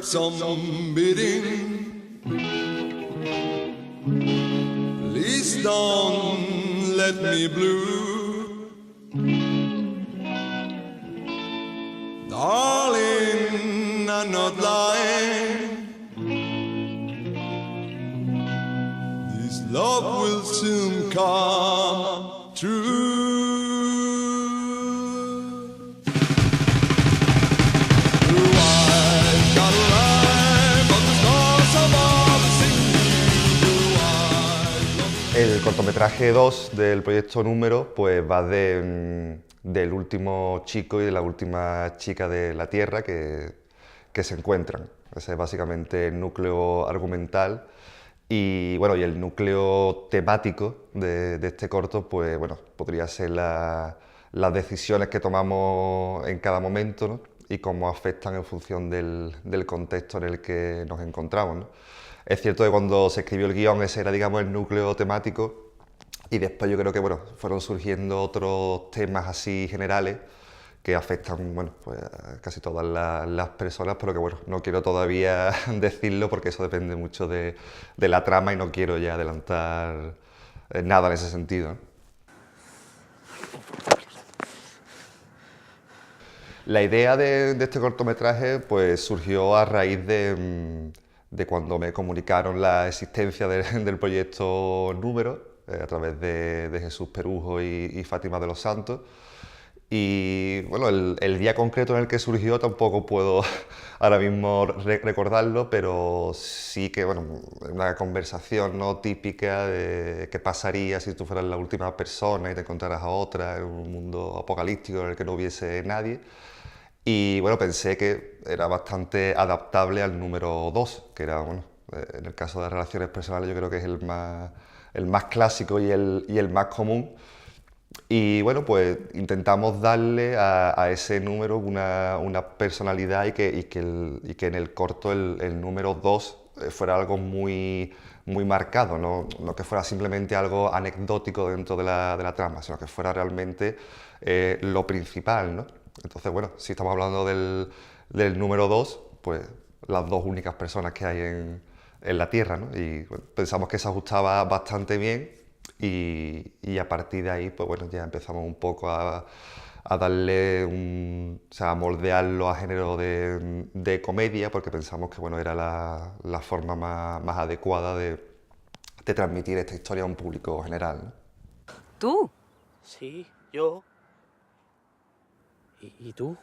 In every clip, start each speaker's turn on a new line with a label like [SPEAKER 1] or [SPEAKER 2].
[SPEAKER 1] some bidding. Please don't let me blue. Darling, I'm not lying. This love will soon come true.
[SPEAKER 2] El cortometraje 2 del proyecto Número pues va del último chico y de la última chica de la Tierra que se encuentran. Ese es básicamente el núcleo argumental y, bueno, y el núcleo temático de este corto pues, bueno, podría ser las decisiones que tomamos en cada momento, ¿no? Y cómo afectan en función del contexto en el que nos encontramos, ¿no? Es cierto que cuando se escribió el guión ese era, digamos, el núcleo temático y después yo creo que, bueno, fueron surgiendo otros temas así generales que afectan, bueno, pues a casi todas las personas, pero que, bueno, no quiero todavía decirlo porque eso depende mucho de la trama y no quiero ya adelantar nada en ese sentido, ¿no? La idea de este cortometraje pues surgió a raíz de cuando me comunicaron la existencia del proyecto Número a través de Jesús Perujo y Fátima de los Santos. Y bueno, el día concreto en el que surgió tampoco puedo ahora mismo recordarlo, pero sí que, bueno, una conversación, ¿no?, típica de qué pasaría si tú fueras la última persona y te encontraras a otra en un mundo apocalíptico en el que no hubiese nadie. Y bueno, pensé que era bastante adaptable al número 2, que era, bueno, en el caso de las relaciones personales yo creo que es el más clásico y el más común. Y bueno, pues intentamos darle a ese número una personalidad y que en el corto el número 2 fuera algo muy marcado, no que fuera simplemente algo anecdótico dentro de la trama, sino que fuera realmente lo principal, ¿no? Entonces, bueno, si estamos hablando del número 2, pues las dos únicas personas que hay en la Tierra, ¿no? Y bueno, pensamos que se ajustaba bastante bien y a partir de ahí, pues bueno, ya empezamos un poco a darle o sea, a moldearlo a género de comedia, porque pensamos que, bueno, era la forma más adecuada de transmitir esta historia a un público general, ¿no?
[SPEAKER 3] ¿Tú?
[SPEAKER 4] Sí, yo. ¿Y tú?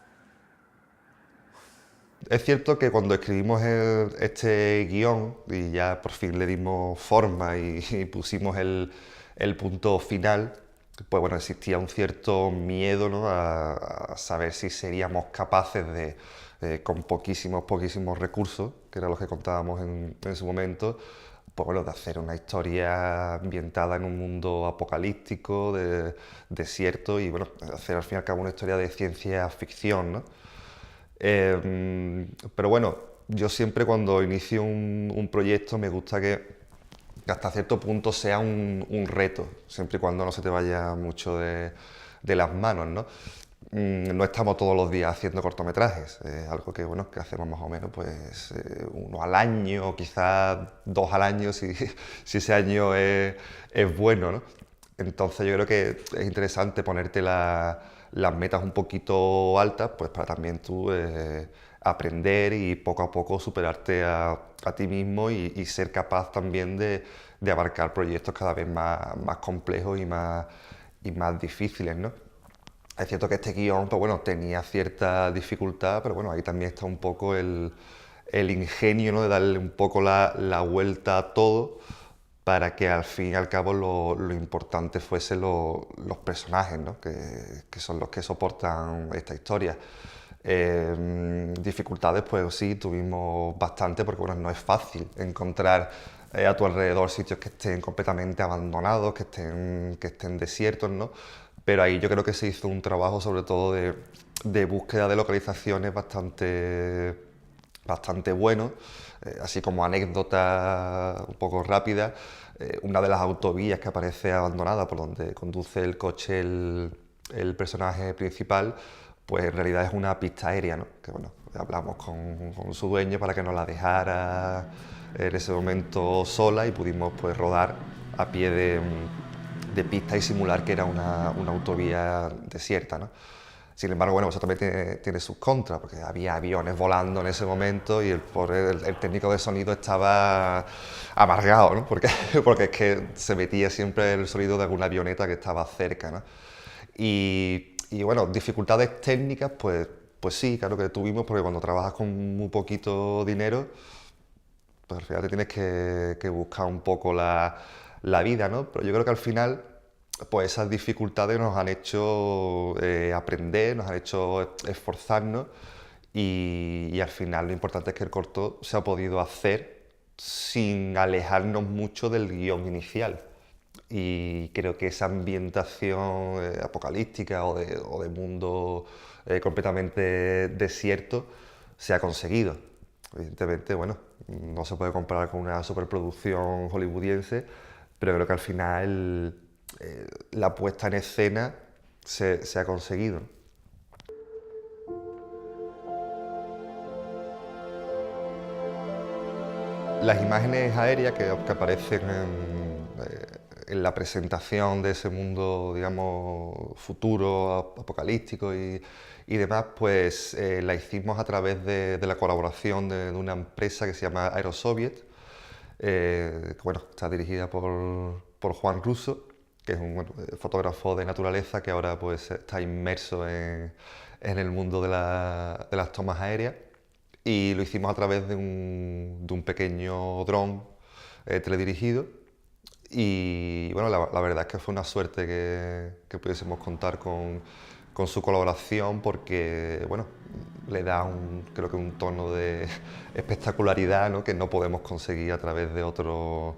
[SPEAKER 2] Es cierto que cuando escribimos este guión y ya por fin le dimos forma y pusimos el punto final, pues bueno, existía un cierto miedo, ¿no?, a saber si seríamos capaces de, con poquísimos recursos, que eran los que contábamos en su momento, pues bueno, de hacer una historia ambientada en un mundo apocalíptico, desierto y, bueno, hacer al fin y al cabo una historia de ciencia ficción, ¿no? Pero bueno, yo siempre cuando inicio un proyecto me gusta que hasta cierto punto sea un reto, siempre y cuando no se te vaya mucho de las manos, ¿no? No estamos todos los días haciendo cortometrajes, es algo que, bueno, que hacemos más o menos pues uno al año, quizás 2 al año si ese año es bueno, ¿no? Entonces yo creo que es interesante ponerte las metas un poquito altas, pues para también tú aprender y poco a poco superarte a ti mismo y ser capaz también de abarcar proyectos cada vez más complejos y más difíciles, ¿no? Es cierto que este guión, pues bueno, tenía cierta dificultad, pero bueno, ahí también está un poco el ingenio, ¿no?, de darle un poco la vuelta a todo para que al fin y al cabo lo importante fuese los personajes, ¿no?, que son los que soportan esta historia. Dificultades, pues sí, tuvimos bastante, porque bueno, no es fácil encontrar a tu alrededor sitios que estén completamente abandonados, que estén desiertos, ¿no? Pero ahí yo creo que se hizo un trabajo sobre todo de búsqueda de localizaciones bastante bueno, así como anécdota un poco rápida. Una de las autovías que aparece abandonada por donde conduce el coche el personaje principal, pues en realidad es una pista aérea, ¿no? Que bueno, hablamos con su dueño para que nos la dejara en ese momento sola y pudimos pues rodar a pie de pista y simular que era una autovía desierta, ¿no? Sin embargo, bueno, eso también tiene sus contras, porque había aviones volando en ese momento y el técnico de sonido estaba amargado, ¿no? Porque es que se metía siempre el sonido de alguna avioneta que estaba cerca, ¿no? Y bueno, dificultades técnicas, pues sí, claro que tuvimos, porque cuando trabajas con muy poquito dinero, pues al final te tienes que buscar un poco la vida, ¿no? Pero yo creo que al final, pues esas dificultades nos han hecho aprender, nos han hecho esforzarnos y al final lo importante es que el corto se ha podido hacer sin alejarnos mucho del guión inicial. Y creo que esa ambientación apocalíptica o de mundo completamente desierto se ha conseguido. Evidentemente, bueno, no se puede comparar con una superproducción hollywoodiense, pero creo que al final la puesta en escena se ha conseguido. Las imágenes aéreas que aparecen en la presentación de ese mundo, digamos, futuro, apocalíptico y demás, pues la hicimos a través de la colaboración de una empresa que se llama Aerosoviet, que bueno, está dirigida por Juan Russo, que es un fotógrafo de naturaleza que ahora pues está inmerso en el mundo de las tomas aéreas. Y lo hicimos a través de un pequeño dron teledirigido. Y bueno, la verdad es que fue una suerte que pudiésemos contar con su colaboración porque, bueno, le da creo que un tono de espectacularidad, ¿no? Que no podemos conseguir a través de otros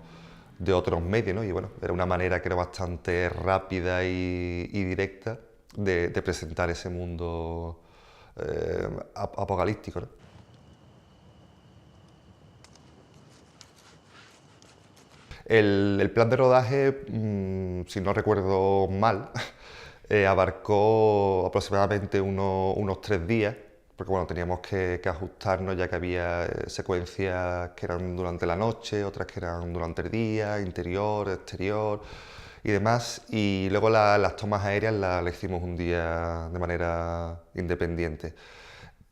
[SPEAKER 2] medios, ¿no? Y bueno, era una manera que era bastante rápida y directa de presentar ese mundo apocalíptico, ¿no? El plan de rodaje, si no recuerdo mal, abarcó aproximadamente unos 3 días, porque bueno, teníamos que ajustarnos ya que había secuencias que eran durante la noche, otras que eran durante el día, interior, exterior y demás. Y luego las tomas aéreas las hicimos un día de manera independiente.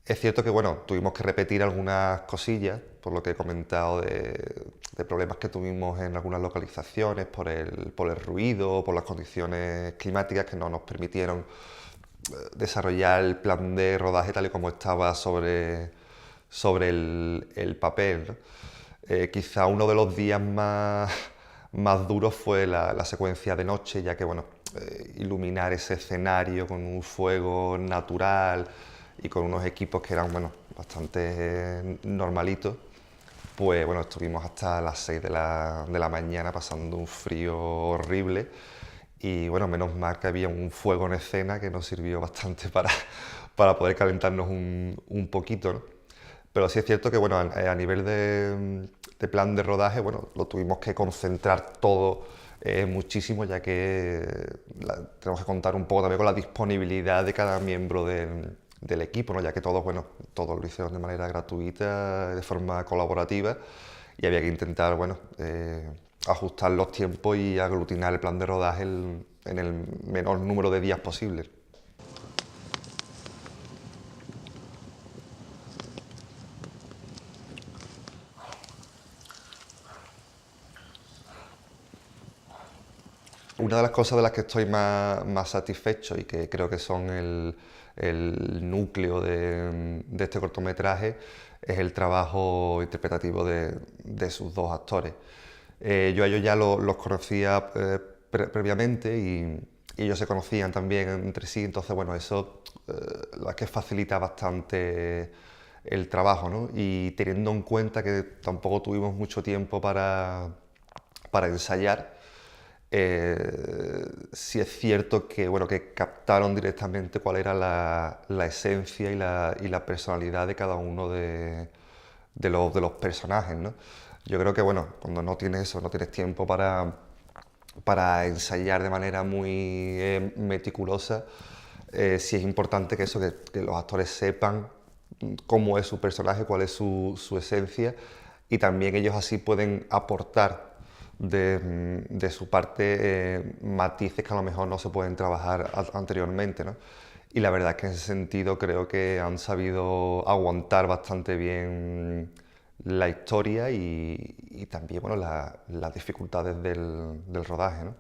[SPEAKER 2] Es cierto que bueno, tuvimos que repetir algunas cosillas, por lo que he comentado de problemas que tuvimos en algunas localizaciones, por el ruido, por las condiciones climáticas que no nos permitieron desarrollar el plan de rodaje tal y como estaba sobre el papel, ¿no? Quizá uno de los días más duros fue la secuencia de noche, ya que bueno, iluminar ese escenario con un fuego natural y con unos equipos que eran bueno, bastante normalitos, pues bueno, estuvimos hasta las 6 de la mañana pasando un frío horrible y bueno, menos mal que había un fuego en escena que nos sirvió bastante para poder calentarnos un poquito, ¿no? Pero sí es cierto que bueno, a nivel de plan de rodaje, bueno, lo tuvimos que concentrar todo muchísimo, ya que tenemos que contar un poco también con la disponibilidad de cada miembro del equipo, ¿no? Ya que todos lo hicieron de manera gratuita, de forma colaborativa, y había que intentar, bueno, ajustar los tiempos y aglutinar el plan de rodaje en el menor número de días posible. Una de las cosas de las que estoy más satisfecho y que creo que son el núcleo de este cortometraje es el trabajo interpretativo de sus dos actores. Yo a ellos ya los conocía previamente y ellos se conocían también entre sí, entonces bueno, eso la que facilita bastante el trabajo, ¿no? Y teniendo en cuenta que tampoco tuvimos mucho tiempo para ensayar, sí es cierto que, bueno, que captaron directamente cuál era la esencia y la personalidad de cada uno de los personajes, ¿no? Yo creo que bueno, cuando no tienes eso, no tienes tiempo para ensayar de manera muy meticulosa, sí es importante que los actores sepan cómo es su personaje, cuál es su esencia, y también ellos así pueden aportar de su parte matices que a lo mejor no se pueden trabajar anteriormente, ¿no? Y la verdad es que en ese sentido creo que han sabido aguantar bastante bien la historia y también bueno, las dificultades del rodaje, ¿no?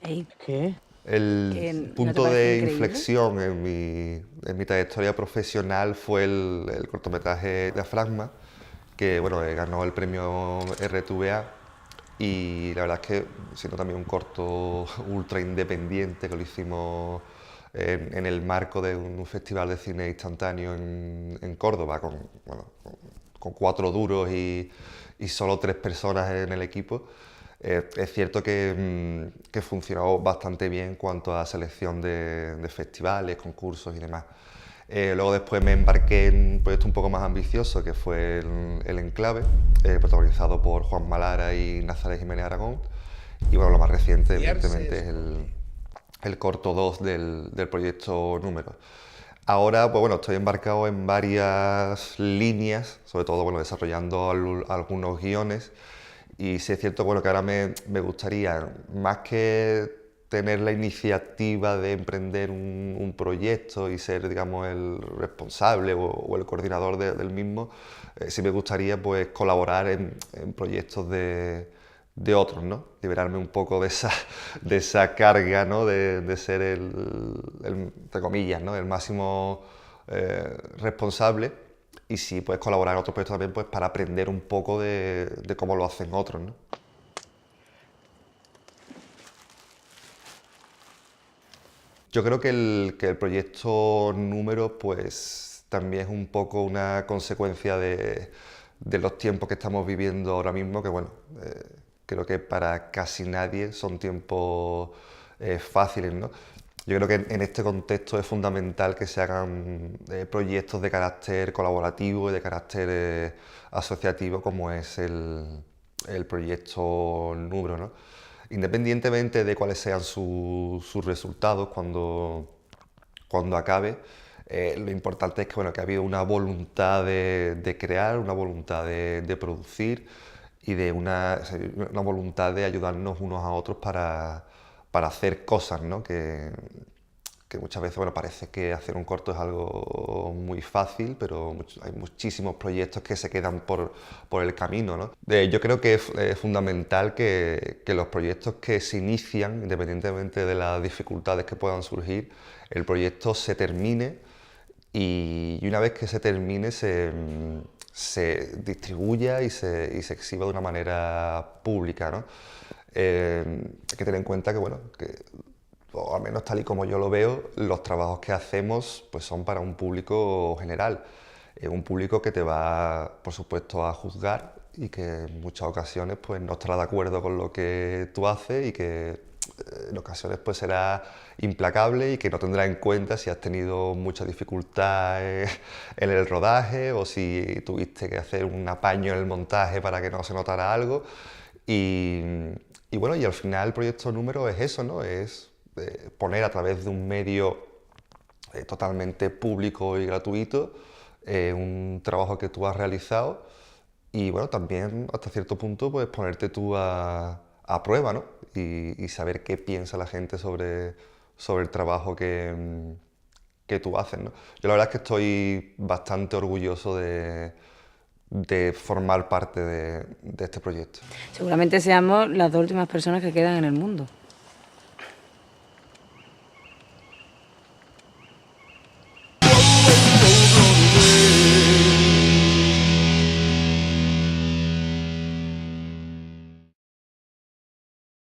[SPEAKER 3] Ey,
[SPEAKER 4] ¿Qué?
[SPEAKER 3] ¿Que
[SPEAKER 2] El
[SPEAKER 3] no te
[SPEAKER 2] punto
[SPEAKER 3] parece
[SPEAKER 2] de
[SPEAKER 3] increíble?
[SPEAKER 2] inflexión en mi trayectoria profesional fue el cortometraje Diafragma, que bueno, ganó el premio RTVA, y la verdad es que siendo también un corto ultra independiente que lo hicimos en el marco de un festival de cine instantáneo en Córdoba, bueno, con 4 duros y solo 3 personas en el equipo. Es cierto que funcionó bastante bien en cuanto a selección de festivales, concursos y demás. Luego después me embarqué en un proyecto un poco más ambicioso, que fue el Enclave, protagonizado por Juan Malara y Nazaret Jiménez Aragón. Y bueno, lo más reciente, evidentemente, es el corto 2 del proyecto Número. Ahora, pues bueno, estoy embarcado en varias líneas, sobre todo, bueno, desarrollando algunos guiones. Y sí es cierto, bueno, que ahora me gustaría, más que tener la iniciativa de emprender un proyecto y ser, digamos, el responsable o el coordinador del mismo, sí me gustaría, pues, colaborar en proyectos de otros, ¿no? Liberarme un poco de esa carga, ¿no? De ser entre comillas, ¿no? El máximo responsable, y sí, puedes colaborar en otros proyectos también, pues, para aprender un poco de cómo lo hacen otros, ¿no? Yo creo que el proyecto Número, pues, también es un poco una consecuencia de los tiempos que estamos viviendo ahora mismo, que bueno, creo que para casi nadie son tiempos fáciles, ¿no? Yo creo que en este contexto es fundamental que se hagan proyectos de carácter colaborativo y de carácter asociativo, como es el proyecto Número, ¿no? Independientemente de cuáles sean sus resultados cuando acabe, lo importante es que, bueno, que ha habido una voluntad de crear, una voluntad de producir y de una voluntad de ayudarnos unos a otros para hacer cosas, ¿no? Que muchas veces, bueno, parece que hacer un corto es algo muy fácil, pero hay muchísimos proyectos que se quedan por el camino, ¿no? Yo creo que es fundamental que los proyectos que se inician, independientemente de las dificultades que puedan surgir, el proyecto se termine, y una vez que se termine se distribuya y se exhiba de una manera pública, ¿no? Hay que tener en cuenta que, bueno, o al menos tal y como yo lo veo, los trabajos que hacemos, pues, son para un público general, un público que te va, por supuesto, a juzgar y que en muchas ocasiones, pues, no estará de acuerdo con lo que tú haces, y que en ocasiones, pues, será implacable y que no tendrá en cuenta si has tenido mucha dificultad en el rodaje o si tuviste que hacer un apaño en el montaje para que no se notara algo. Y, y bueno, y al final el proyecto Número es eso, ¿no? Es poner a través de un medio totalmente público y gratuito un trabajo que tú has realizado, y bueno, también hasta cierto punto, pues, ponerte tú a prueba, ¿no? Y saber qué piensa la gente sobre el trabajo que tú haces, ¿no? Yo la verdad es que estoy bastante orgulloso de formar parte de este proyecto.
[SPEAKER 3] Seguramente seamos las 2 últimas personas que quedan en el mundo.